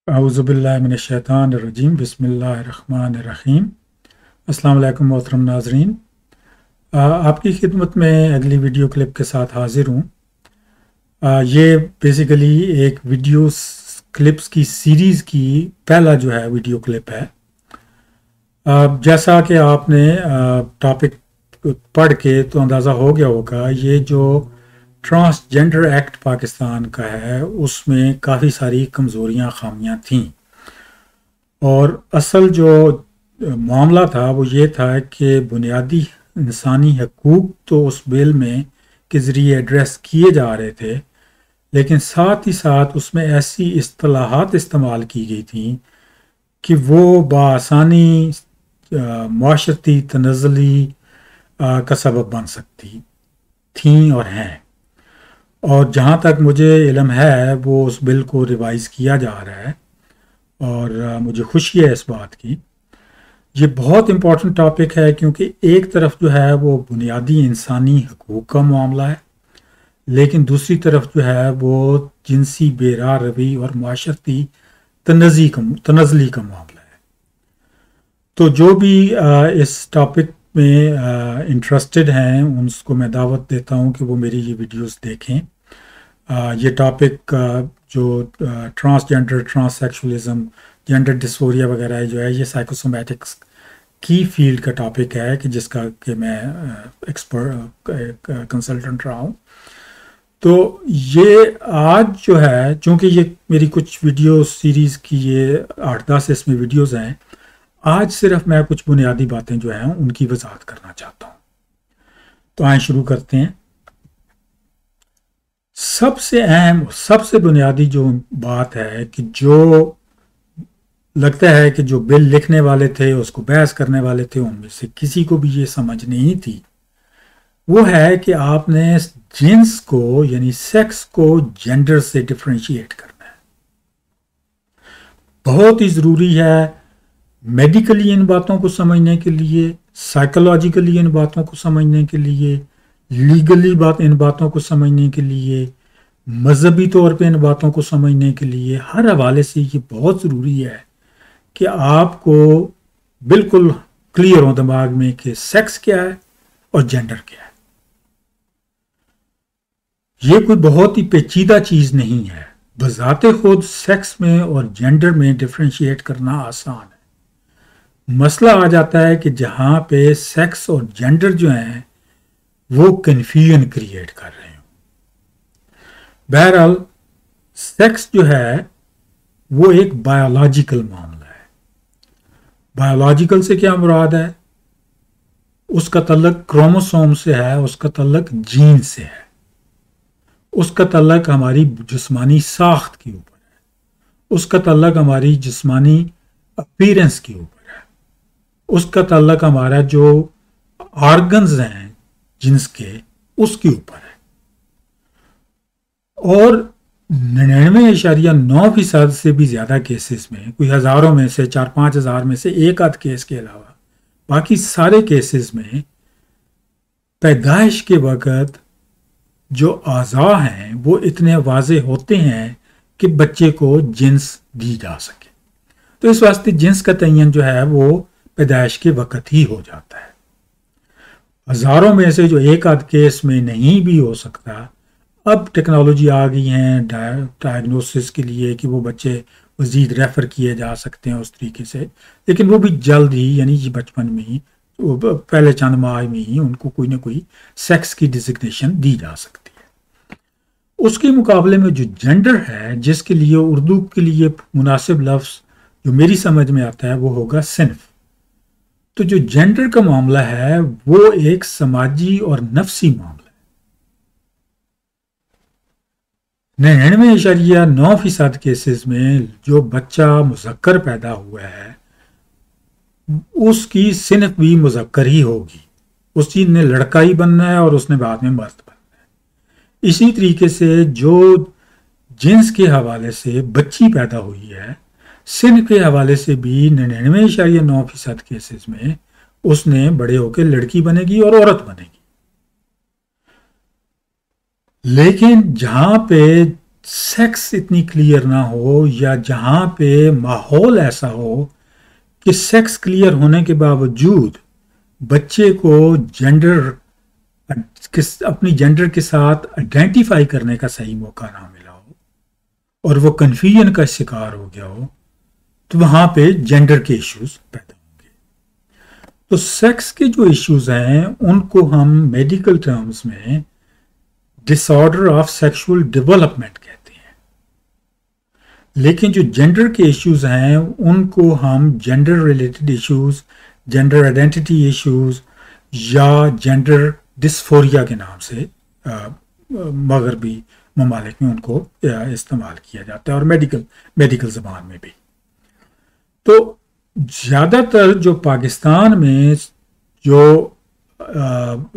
औज़ुबिल्लाहिमिनश्शैतानिर्रजीम बिस्मिल्लाहिर्रहमानिर्रहीम। अस्सलाम वालेकुम मोहतरम नाज़रीन, आपकी खिदमत में अगली वीडियो क्लिप के साथ हाजिर हूँ। ये बेसिकली एक वीडियो क्लिप्स की सीरीज़ की पहला जो है वीडियो क्लिप है। जैसा कि आपने टॉपिक पढ़ के तो अंदाज़ा हो गया होगा, ये जो ट्रांसजेंडर एक्ट पाकिस्तान का है उसमें काफ़ी सारी कमज़ोरियाँ खामियाँ थीं, और असल जो मामला था वो ये था कि बुनियादी इंसानी हकूक़ तो उस बिल में के ज़रिए एड्रेस किए जा रहे थे, लेकिन साथ ही साथ उसमें ऐसी इस्तिलाहात इस्तेमाल की गई थी कि वो बआसानी माशरती तनज़्ज़ुली का सबब बन सकती थीं और हैं। और जहाँ तक मुझे इल्म है वो उस बिल को रिवाइज़ किया जा रहा है, और मुझे खुशी है इस बात की। ये बहुत इम्पॉर्टेंट टॉपिक है क्योंकि एक तरफ जो है वो बुनियादी इंसानी हकूक़ का मामला है, लेकिन दूसरी तरफ जो है वो जिनसी बेरा रवी और माशरती तनज़्ज़ुली का मामला है। तो जो भी इस टॉपिक में इंटरेस्टेड हैं उनको मैं दावत देता हूं कि वो मेरी ये वीडियोस देखें। ये टॉपिक जो ट्रांसजेंडर, ट्रांससेक्सुअलिज्म, जेंडर डिस्फोरिया वगैरह है जो है, ये साइकोसोमैटिक्स की फील्ड का टॉपिक है कि जिसका कि मैं एक्सपर्ट कंसल्टेंट रहा हूँ। तो ये आज जो है, चूँकि ये मेरी कुछ वीडियो सीरीज़ की ये 8-10 इसमें वीडियोज़ हैं, आज सिर्फ मैं कुछ बुनियादी बातें जो हैं उनकी वजाहत करना चाहता हूँ। तो आए शुरू करते हैं। सबसे अहम, सबसे बुनियादी जो बात है कि जो लगता है कि जो बिल लिखने वाले थे, उसको बहस करने वाले थे, उनमें से किसी को भी ये समझ नहीं थी, वो है कि आपने जिन्स को यानी सेक्स को जेंडर से डिफरेंशिएट करना है। बहुत ही ज़रूरी है मेडिकली इन बातों को समझने के लिए, साइकोलॉजिकली इन बातों को समझने के लिए, लीगली इन बातों को समझने के लिए, मजहबी तौर पे इन बातों को समझने के लिए, हर हवाले से ये बहुत ज़रूरी है कि आपको बिल्कुल क्लियर हो दिमाग में कि सेक्स क्या है और जेंडर क्या है। ये कोई बहुत ही पेचीदा चीज़ नहीं है। बज़ाते खुद सेक्स में और जेंडर में डिफरेंशिएट करना आसान है। मसला आ जाता है कि जहाँ पे सेक्स और जेंडर जो हैं वो कन्फ्यूजन क्रिएट कर रहे हैं। बहरहाल सेक्स जो है वो एक बायोलॉजिकल मामला है। बायोलॉजिकल से क्या मुराद है? उसका तल्लक क्रोमोसोम से है, उसका तल्लक जीन से है, उसका तल्लक हमारी जिस्मानी साख्त के ऊपर है, उसका तल्लक हमारी जिस्मानी अपीयरेंस के ऊपर है, उसका तल्लक हमारा जो ऑर्गन्स हैं जिन्स के, उसके ऊपर है। और 99.9% से भी ज़्यादा केसेस में, कोई हज़ारों में से 4-5 हज़ार में से एक आध केस के अलावा बाकी सारे केसेस में पैदाइश के वक़्त जो आज़ा हैं वो इतने वाज़े होते हैं कि बच्चे को जिन्स दी जा सके। तो इस वास्ते जिन्स का तयन जो है वो पैदाइश के वक़्त ही हो जाता है। हज़ारों में से जो एक आध केस में नहीं भी हो सकता, अब टेक्नोलॉजी आ गई हैं डायग्नोसिस के लिए कि वो बच्चे मज़ीद रेफ़र किए जा सकते हैं उस तरीके से, लेकिन वो भी जल्द ही, यानी कि बचपन में ही, पहले चंद माह में ही उनको कोई ना कोई सेक्स की डिजिग्नेशन दी जा सकती है। उसके मुकाबले में जो जेंडर है, जिसके लिए उर्दू के लिए मुनासिब लफ्ज़ जो मेरी समझ में आता है वो होगा सिन्फ। तो जो जेंडर का मामला है वो एक समाजी और नफ्सी मामला है। 99.9% केसेस में जो बच्चा मुज़क्कर पैदा हुआ है उसकी सिन्फ भी मुज़क्कर ही होगी। उस चीज़ ने लड़का ही बनना है और उसने बाद में मर्द बनना है। इसी तरीके से जो जिन्स के हवाले से बच्ची पैदा हुई है, सिन्फ के हवाले से भी 99.9% केसेस में उसने बड़े होकर लड़की बनेगी और औरत बनेगी। लेकिन जहाँ पे سیکس اتنی کلیئر نہ ہو یا جہاں پہ ماحول ایسا ہو کہ سیکس کلیئر ہونے کے باوجود بچے کو اپنی جینڈر کے ساتھ آئیڈینٹیفائی کرنے کا صحیح موقع نہ ملا ہو اور وہ کنفیوژن کا شکار ہو گیا ہو، تو وہاں پہ جینڈر کے ایشوز پیدا ہوں گے۔ تو سیکس کے جو ایشوز ہیں ان کو ہم میڈیکل ٹرمز میں ڈس آرڈر آف سیکشول ڈیولپمنٹ کہتے ہیں، لیکن جو جینڈر کے ایشوز ہیں ان کو ہم gender related issues, gender identity issues یا جینڈر ڈسفوریا کے نام سے مغربی ممالک میں ان کو استعمال کیا جاتا ہے، اور میڈیکل زبان میں بھی۔ تو زیادہ تر جو پاکستان میں جو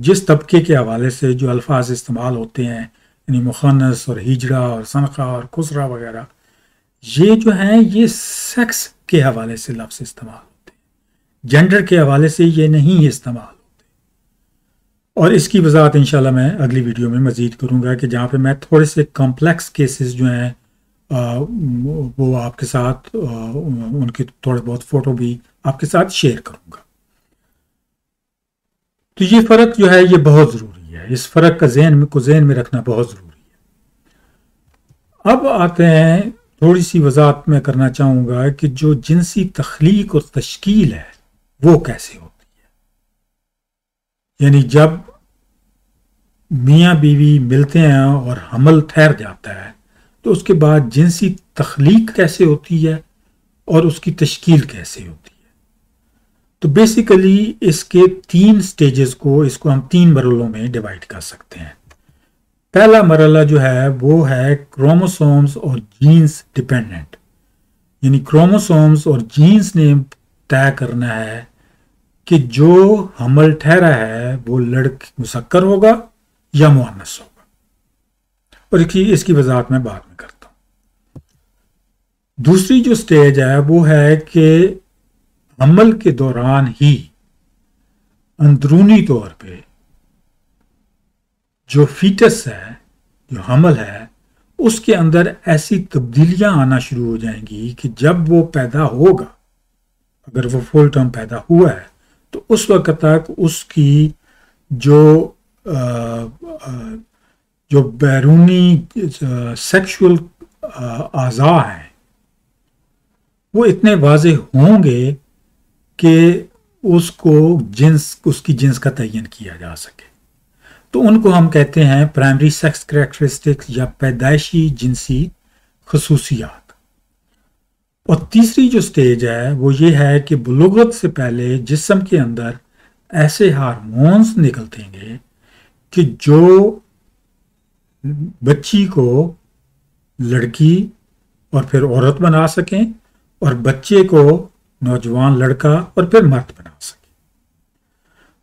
جس طبقے کے حوالے سے جو الفاظ استعمال ہوتے ہیں، یعنی مخنث اور ہجڑا اور سنخا اور خسرا وغیرہ، یہ جو ہیں یہ سیکس کے حوالے سے لفظ استعمال ہوتے ہیں، جینڈر کے حوالے سے یہ نہیں استعمال ہوتے۔ اور اس کی وضاحت انشاءاللہ میں اگلی ویڈیو میں مزید کروں گا، کہ جہاں پہ میں تھوڑے سے کمپلیکس کیسز جو ہیں وہ آپ کے ساتھ ان کے تھوڑے بہت فوٹو بھی آپ کے ساتھ شیئر کروں گا۔ تو یہ فرق جو ہے یہ بہت ضروری ہے، اس فرق کا ذہن میں رکھنا بہت ضروری ہے۔ اب آتے ہیں، تھوڑی سی وضاحت میں کرنا چاہوں گا کہ جو جنسی تخلیق اور تشکیل ہے وہ کیسے ہوتی ہے، یعنی جب میاں بیوی ملتے ہیں اور حمل ٹھہر جاتا ہے تو اس کے بعد جنسی تخلیق کیسے ہوتی ہے اور اس کی تشکیل کیسے ہوتی ہے۔ تو بیسیکلی اس کے 3 سٹیجز کو ہم 3 مرحلوں میں ڈیوائڈ کر سکتے ہیں۔ پہلا مرحلہ جو ہے وہ ہے کروموسومز اور جینز ڈیپینڈنٹ، یعنی کروموسومز اور جینز نے طے کرنا ہے کہ جو حمل ٹھہرا ہے وہ مذکر ہوگا یا مؤنث ہوگا، اور اس کی وضاحت میں بعد میں کرتا ہوں۔ دوسری جو سٹیج ہے وہ ہے کہ حمل کے دوران ہی اندرونی طور پہ جو فیٹس ہے، جو حمل ہے، اس کے اندر ایسی تبدیلیاں آنا شروع ہو جائیں گی کہ جب وہ پیدا ہوگا، اگر وہ فل ٹرم پیدا ہوا ہے، تو اس وقت تک اس کی جو بیرونی سیکشول اعضاء ہیں وہ اتنے واضح ہوں گے کہ اس کی جنس کا تعین کیا جا سکے۔ تو ان کو ہم کہتے ہیں پرائمری سیکس کریکٹرسٹکس یا پیدائشی جنسی خصوصیات۔ اور تیسری جو سٹیج ہے وہ یہ ہے کہ بلوغت سے پہلے جسم کے اندر ایسے ہارمونز نکلتے گے کہ جو بچی کو لڑکی اور پھر عورت بنا سکیں، اور بچے کو نوجوان لڑکا اور پھر مرد بنا سکیں۔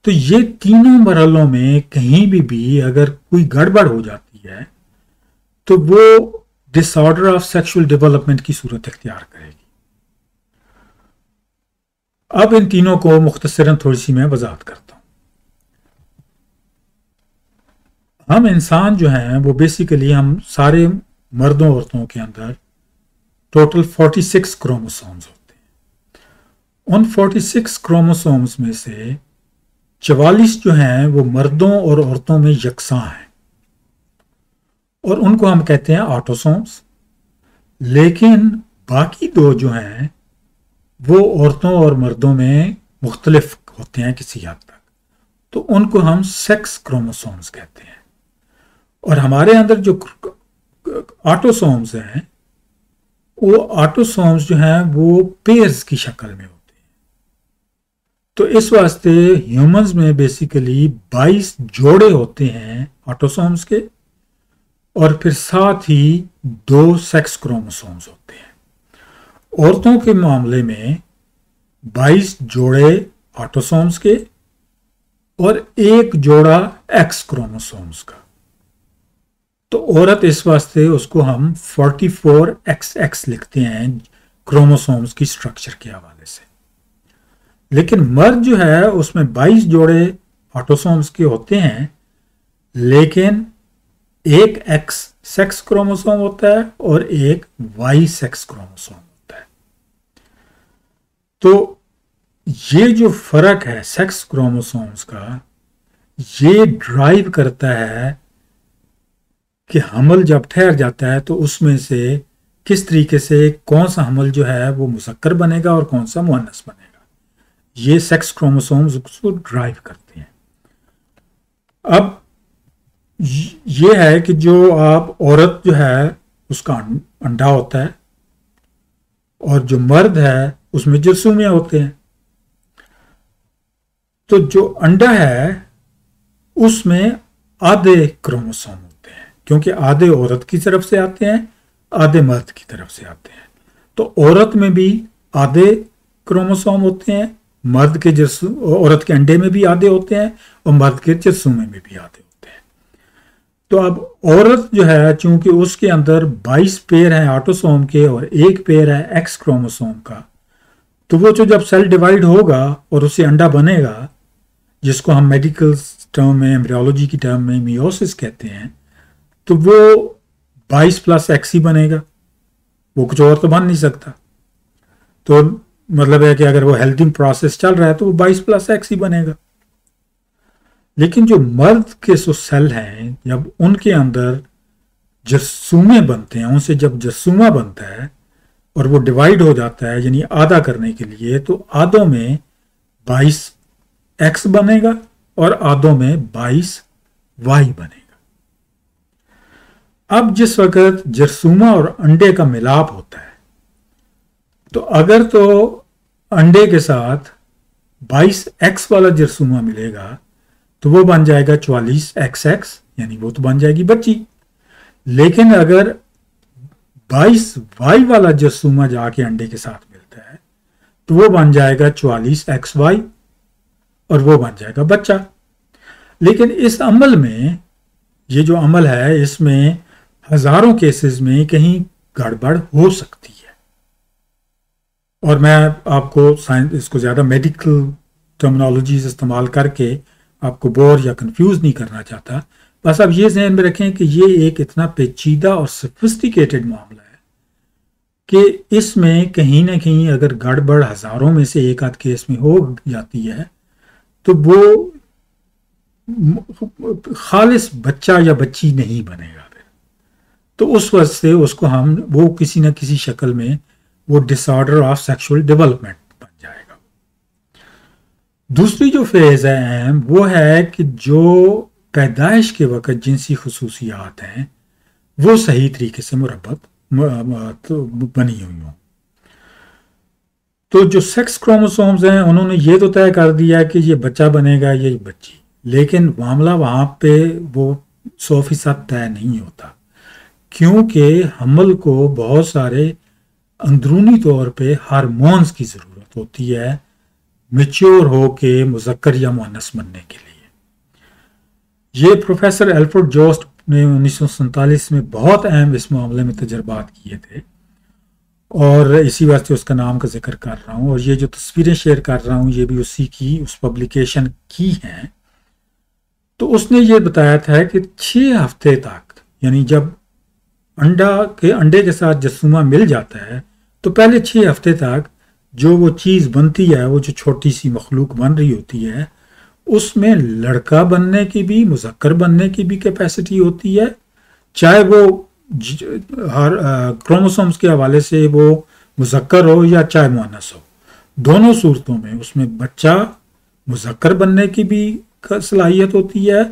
تو یہ تینوں مرحلوں میں کہیں بھی اگر کوئی گڑبڑ ہو جاتی ہے تو وہ ڈس آرڈر آف سیکشول ڈیولپمنٹ کی صورت اختیار کرے گی۔ اب ان تینوں کو مختصراً تھوڑی سی میں وضاحت کرتا ہوں۔ ہم انسان جو ہیں وہ بیسیکلی ہم سارے مردوں عورتوں کے اندر ٹوٹل 46 کروموسومز ہوتے ہیں۔ ان 46 کروموسومز میں سے 44 جو ہیں وہ مردوں اور عورتوں میں یکساں ہیں، اور ان کو ہم کہتے ہیں آٹوسومز، لیکن باقی 2 جو ہیں وہ عورتوں اور مردوں میں مختلف ہوتے ہیں کسی حد تک، تو ان کو ہم سیکس کروموسومز کہتے ہیں۔ اور ہمارے اندر جو آٹوسومز ہیں وہ آٹوسومز جو ہیں وہ پیئرز کی شکل میں ہوتے ہیں۔ تو اس واسطے ہیومنز میں بیسیکلی 22 جوڑے ہوتے ہیں آٹوسومز کے، اور پھر ساتھ ہی 2 سیکس کروموسومز ہوتے ہیں۔ عورتوں کے معاملے میں 22 جوڑے آٹوسومز کے اور 1 جوڑا ایکس کروموسومز کا۔ تو عورت اس واسطے اس کو ہم 44XX لکھتے ہیں کروموسومز کی سٹرکچر کے حوالے سے۔ لیکن مرد جو ہے اس میں 22 جوڑے آٹوسومز کے ہوتے ہیں، لیکن 1 ایکس सेक्स क्रोमोसोम होता है और एक वाई सेक्स क्रोमोसोम होता है। तो ये जो फर्क है सेक्स क्रोमोसोम्स का, ये ड्राइव करता है कि हमल जब ठहर जाता है तो उसमें से किस तरीके से कौन सा हमल जो है वो मुज़क्कर बनेगा और कौन सा मुअन्नस बनेगा। ये सेक्स क्रोमोसोम्स उसको ड्राइव करते हैं। अब ये है कि जो आप औरत जो है उसका अंडा होता है और जो मर्द है उसमें जरसूमिया होते हैं। तो जो अंडा है उसमें आधे क्रोमोसोम होते हैं, क्योंकि आधे औरत की तरफ से आते हैं, आधे मर्द की तरफ से आते हैं। तो औरत में भी आधे क्रोमोसोम होते हैं, मर्द के औरत के अंडे में भी आधे होते हैं और मर्द के जरसूमे में भी आधे होते हैं। तो अब औरत जो है, चूंकि उसके अंदर 22 पेयर हैं ऑटोसोम के और एक पेयर है एक्स क्रोमोसोम का, तो वो जो जब सेल डिवाइड होगा और उससे अंडा बनेगा, जिसको हम मेडिकल टर्म में, एम्ब्रियोलॉजी की टर्म में मियोसिस कहते हैं, तो वो 22 प्लस एक्स ही बनेगा, वो कुछ और तो बन नहीं सकता। तो मतलब है कि अगर वो हेल्थिंग प्रोसेस चल रहा है तो वो 22 प्लस एक्स ही बनेगा। लेकिन जो मर्द के जो सेल हैं, जब उनके अंदर जरसूमे बनते हैं, उनसे जब जरसूमा बनता है और वो डिवाइड हो जाता है यानी आधा करने के लिए, तो आधों में 22 एक्स बनेगा और आधों में 22 वाई बनेगा। अब जिस वक्त जरसूमा और अंडे का मिलाप होता है, तो अगर तो अंडे के साथ 22 एक्स वाला जरसूमा मिलेगा तो वो बन जाएगा 44 एक्स एक्स, यानी वो तो बन जाएगी बच्ची। लेकिन अगर 22 वाई वाला जरसूमा जाके अंडे के साथ मिलता है तो वो बन जाएगा 44 एक्स वाई और वो बन जाएगा बच्चा। लेकिन इस अमल में, ये जो अमल है, इसमें हजारों केसेस में कहीं गड़बड़ हो सकती है। और मैं आपको साइंस, इसको ज़्यादा मेडिकल टर्मिनोलॉजीज इस्तेमाल करके आपको बोर या कंफ्यूज नहीं करना चाहता। बस आप ये ध्यान में रखें कि ये एक इतना पेचीदा और सोफिस्टिकेटेड मामला है कि इसमें कहीं ना कहीं अगर गड़बड़ हजारों में से एक आध केस में हो जाती है तो वो खालिस बच्चा या बच्ची नहीं बनेगा फिर। तो उस वजह से उसको हम, वो किसी न किसी शक्ल में वो डिसऑर्डर ऑफ सेक्सुअल डेवलपमेंट बन जाएगा। दूसरी जो फेज है अहम, वो है कि जो पैदाइश के वक्त जिनसी खसूसियात हैं वो सही तरीके से मुरब्बत बनी हुई हों। तो जो सेक्स क्रोमोसोम्स हैं उन्होंने ये तो तय कर दिया कि ये बच्चा बनेगा, ये बच्ची, लेकिन मामला वहाँ पे वो 100% तय नहीं होता, क्योंकि हमल को बहुत सारे अंदरूनी तौर पे हार्मोन्स की ज़रूरत होती है मैच्योर हो के मुज़क्कर या मुअन्नस बनने के लिए। ये प्रोफेसर एल्फ्रेड जोस्ट ने 1947 में बहुत अहम इस मामले में तजर्बात किए थे और इसी वजह से उसका नाम का जिक्र कर रहा हूँ। और ये जो तस्वीरें शेयर कर रहा हूँ ये भी उसी की, उस पब्लिकेशन की हैं। तो उसने ये बताया था कि 6 हफ्ते तक, यानी जब अंडे के साथ जरसूमा मिल जाता है तो पहले 6 हफ्ते तक जो वो चीज़ बनती है, वो जो छोटी सी मखलूक बन रही होती है, उसमें लड़का बनने की भी, मुज़क्कर बनने की भी कैपेसिटी होती है, चाहे वो हर क्रोमोसोम्स के हवाले से वो मुज़क्कर हो या चाहे मुअन्नस हो। दोनों सूरतों में उसमें बच्चा मुज़क्कर बनने की भी सलाहियत होती है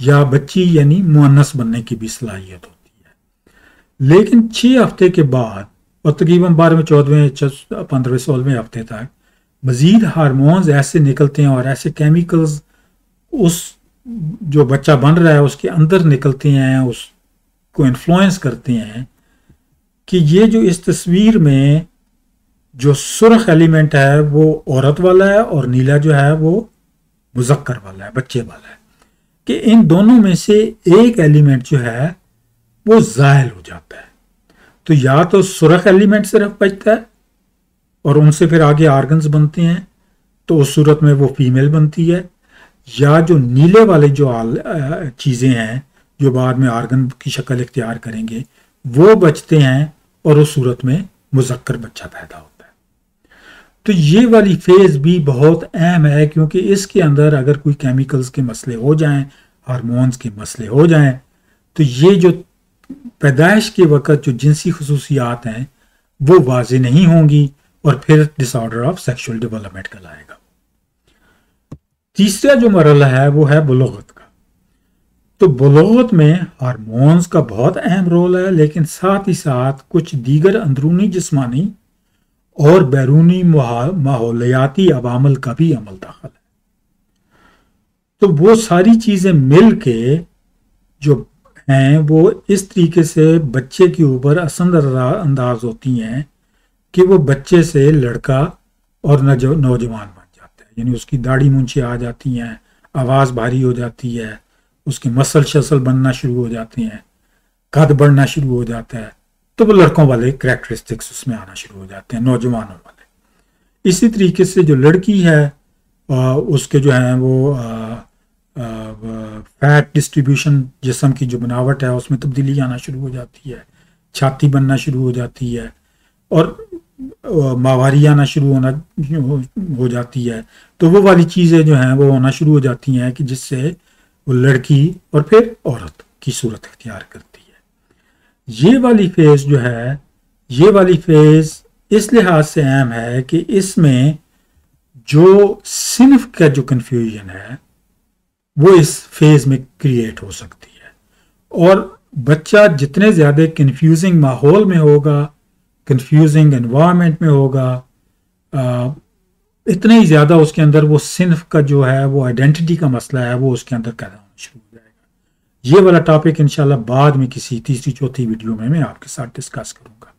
या बच्ची यानी मुअन्नस बनने की भी सलाहियत होती है। लेकिन 6 हफ्ते के बाद और तकरीबन 12वें, 14वें, 15वें, 16वें हफ्ते तक मज़ीद हार्मोन्स ऐसे निकलते हैं और ऐसे केमिकल्स उस जो बच्चा बन रहा है उसके अंदर निकलते हैं, उसको इन्फ्लुएंस करते हैं कि ये जो इस तस्वीर में जो सुर्ख एलिमेंट है वो औरत वाला है और नीला जो है वो मुज़क्कर वाला है, बच्चे वाला है, कि इन दोनों में से एक एलिमेंट जो है वो ज़ायल हो जाता है। तो या तो सुर्ख एलिमेंट सिर्फ बचता है और उनसे फिर आगे आर्गन्स बनते हैं, तो उस सूरत में वो फीमेल बनती है, या जो नीले वाले जो चीज़ें हैं جو بعد میں آرگن کی شکل اختیار کریں گے وہ بچتے ہیں اور اس صورت میں مذکر بچہ پیدا ہوتا ہے۔ تو یہ والی فیز بھی بہت اہم ہے، کیونکہ اس کے اندر اگر کوئی کیمیکلز کے مسئلے ہو جائیں، ہارمونز کے مسئلے ہو جائیں، تو یہ جو پیدائش کے وقت جو جنسی خصوصیات ہیں وہ واضح نہیں ہوں گی اور پھر ڈس آرڈر آف سیکشول ڈیولپمنٹ کا لائے گا۔ تیسرا جو مرحلہ ہے وہ ہے بلوغت کا۔ تو بلوغت میں ہارمونز کا بہت اہم رول ہے، لیکن ساتھ ہی ساتھ کچھ دیگر اندرونی جسمانی اور بیرونی ماحولیاتی عوامل کا بھی عمل داخل ہے۔ تو وہ ساری چیزیں مل کے جو ہیں وہ اس طریقے سے بچے کے اوپر اثر انداز ہوتی ہیں کہ وہ بچے سے لڑکا اور نوجوان بن جاتا ہے، یعنی اس کی داڑھی مونچھیں آ جاتی ہیں، آواز بھاری ہو جاتی ہے، اس کے مسل شسل بننا شروع ہو جاتے ہیں، قد بڑھنا شروع ہو جاتا ہے، تو وہ لڑکوں والے کریکٹرسٹکس اس میں آنا شروع ہو جاتے ہیں، نوجوانوں والے۔ اسی طریقے سے جو لڑکی ہے اس کے جو ہیں وہ فیٹ ڈسٹریبیوشن، جسم کی جو بناوٹ ہے اس میں تبدیلی آنا شروع ہو جاتی ہے، چھاتی بننا شروع ہو جاتی ہے اور ماواری آنا شروع ہو جاتی ہے۔ تو وہ والی چیزیں جو ہیں وہ ہونا شروع ہو جاتی ہیں کہ جس سے وہ لڑکی اور پھر عورت کی صورت اختیار کرتی ہے۔ یہ والی فیز جو ہے، یہ والی فیز اس لحاظ سے اہم ہے کہ اس میں جو صنف کا جو کنفیوژن ہے وہ اس فیز میں کریٹ ہو سکتی ہے، اور بچہ جتنے زیادہ کنفیوزنگ ماحول میں ہوگا، کنفیوزنگ انوائرمنٹ میں ہوگا، اتنا ہی زیادہ اس کے اندر وہ صنف کا جو ہے وہ آئیڈینٹی کا مسئلہ ہے وہ اس کے اندر پیدا ہونا شروع ہو جائے گا۔ یہ والا ٹاپک انشاءاللہ بعد میں کسی تیسری چوتھی ویڈیو میں آپ کے ساتھ ڈسکس کروں گا۔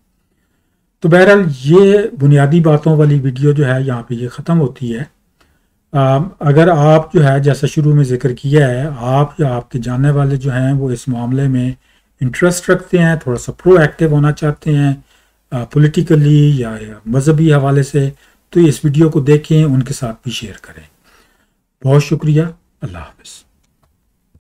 تو بہرحال یہ بنیادی باتوں والی ویڈیو جو ہے یہاں پہ یہ ختم ہوتی ہے۔ اگر آپ جو ہے جیسا شروع میں ذکر کیا ہے، آپ یا آپ کے جاننے والے جو ہیں وہ اس معاملے میں انٹرسٹ رکھتے ہیں، تھوڑا سا پرو ایکٹیو ہونا چاہتے ہیں پولیٹیکلی یا مذہبی حوالے سے، تو اس ویڈیو کو دیکھیں، ان کے ساتھ بھی شیئر کریں۔ بہت شکریہ، اللہ حافظ۔